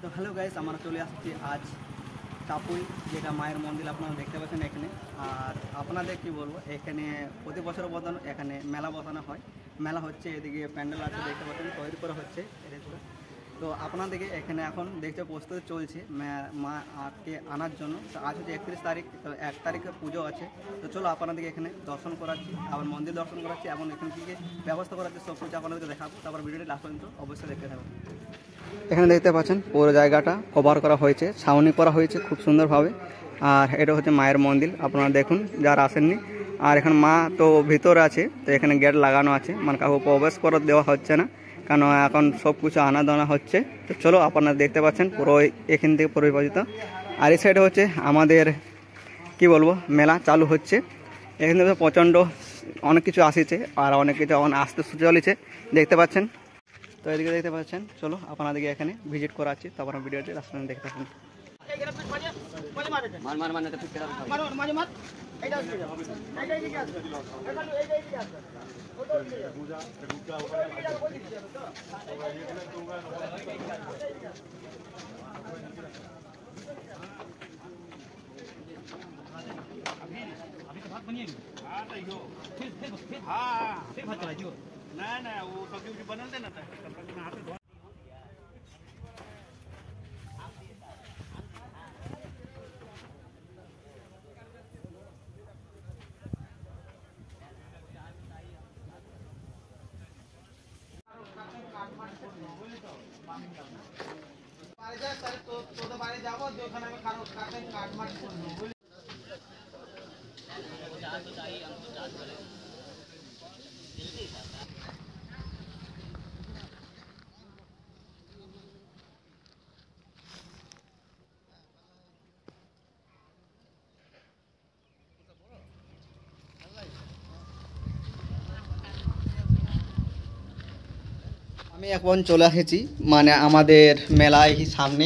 তো hello guys, আমরা চলে আসছি আজ চাপুই, যেটা মায়ের মন্দির আপনারা দেখতে পাচ্ছেন এখানে। আর আপনাদের কি বলবো, এখানে প্রতি বছর মতন এখানে মেলা বসানো হয়। মেলা হচ্ছে, এদিকে প্যান্ডেল আছে দেখতে পাচ্ছেন, তৈরি করা হচ্ছে এদিকে। তো আপনাদেরকে এখানে এখন দেখতে প্রস্তুতি চলছে মা আজকে আনার জন্য। তো আজ হচ্ছে 31 তারিখ, তো 1 তারিখে পুজো আছে। তো চলো আপনাদেরকে এখানে দর্শন করাচ্ছি, আবার মন্দির দর্শন করাচ্ছি এবং এখানে কী কী ব্যবস্থা করাচ্ছি সব কিছু আপনাদেরকে দেখাবো। তারপর ভিডিওটি লাস্ট পর্যন্ত অবশ্যই দেখতে থাকবো। এখানে দেখতে পাচ্ছেন পুরো জায়গাটা কভার করা হয়েছে, ছাউনি করা হয়েছে খুব সুন্দরভাবে। আর এটা হচ্ছে মায়ের মন্দির, আপনারা দেখুন যারা আসেননি। আর এখানে মা তো ভিতরে আছে, তো এখানে গেট লাগানো আছে, মানে কাউকে প্রবেশ করে দেওয়া হচ্ছে না, কারণ এখন সব কিছু আনাদানা হচ্ছে। তো চলো আপনারা দেখতে পাচ্ছেন পুরো এখান থেকে পরিবেশিত। আর এই সাইডে হচ্ছে আমাদের কি বলবো মেলা চালু হচ্ছে। এখান থেকে প্রচণ্ড অনেক কিছু আসছে, আর অনেক কিছু এখন আসতে চলেছে দেখতে পাচ্ছেন। তো এদিকে দেখতে পাচ্ছেন, চলো আপনাদেরকে এখানে ভিজিট করাচ্ছি, তারপর ভিডিওটি লাস্ট পর্যন্ত দেখতে থাকুন। ना वो सब्जी उब्जी बनल देना था तब तक मैं हाथ से तो बारे जाओ जो खाना में खाना काट मार আমি এখন চলে এসেছি মানে আমাদের মেলায় সামনে,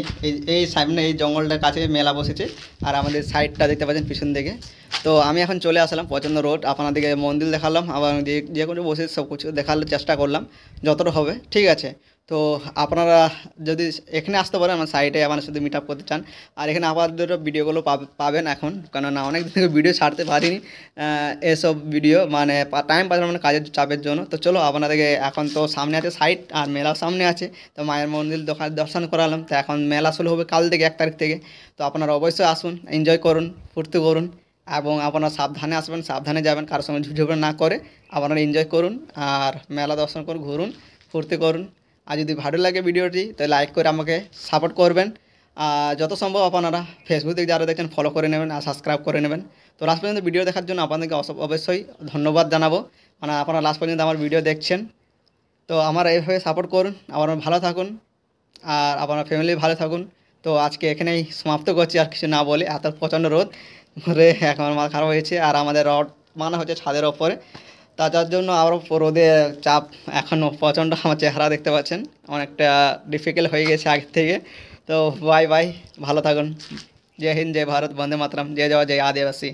এই সামনে এই জঙ্গলটার কাছে মেলা বসেছে। আর আমাদের সাইডটা দেখতে পাচ্ছেন পিছন দিকে। তো আমি এখন চলে আসলাম পছন্দ রোড, আপনাদেরকে মন্দির দেখালাম, আবার যে কোনো বসে সব কিছু দেখার চেষ্টা করলাম যতটা হবে, ঠিক আছে। তো আপনারা যদি এখানে আসতে পারেন আমার সাইটে, আমার সাথে মিট আপ করতে চান। আর এখানে আপনাদের ভিডিওগুলো পাবেন এখন, কেননা অনেক দিন থেকে ভিডিও ছাড়তে পারিনি, এসব ভিডিও মানে টাইম পাচ্ছিলাম মানে কাজের চাপের জন্য। তো চলো আপনাদেরকে এখন তো সামনে আছে সাইট, আর মেলাও সামনে আছে। তো মায়ের মন্দির দর্শন করালাম। তো এখন মেলা শুরু হবে কাল থেকে 1 তারিখ থেকে। তো আপনারা অবশ্যই আসুন, এনজয় করুন, ফুর্তি করুন, এবং আপনারা সাবধানে আসবেন, সাবধানে যাবেন, কারোর সঙ্গে ঝুঁঝুড়ি না করে আপনারা এনজয় করুন। আর মেলা দর্শন করুন, ঘুরুন, ফুর্তি করুন। আর যদি ভালো লাগে ভিডিওটি তো লাইক করে আমাকে সাপোর্ট করবেন। আর যত সম্ভব আপনারা ফেসবুক থেকে যারা দেখছেন ফলো করে নেবেন আর সাবস্ক্রাইব করে নেবেন। তো লাস্ট পর্যন্ত ভিডিও দেখার জন্য আপনাদেরকে অবশ্যই ধন্যবাদ জানাবো, মানে আপনারা লাস্ট পর্যন্ত আমার ভিডিও দেখছেন। তো আমার এইভাবে সাপোর্ট করুন, আপনারা ভালো থাকুন, আর আপনার ফ্যামিলি ভালো থাকুন। তো আজকে এখানেই সমাপ্ত করছি, আর কিছু না বলে। এত প্রচণ্ড রোদ রে এখন মাথা খারাপ হয়েছে। আর আমাদের রড মানে হচ্ছে ছাদের ওপরে, তার জন্য আরও রোদে চাপ এখনও প্রচণ্ড। আমার চেহারা দেখতে পাচ্ছেন অনেকটা ডিফিকাল্ট হয়ে গেছে আগের থেকে। তো বাই বাই, ভালো থাকুন। জয় হিন্দ, জয় ভারত, বন্দে মাতরম, জয় জওয়ান, জয় আদিবাসী।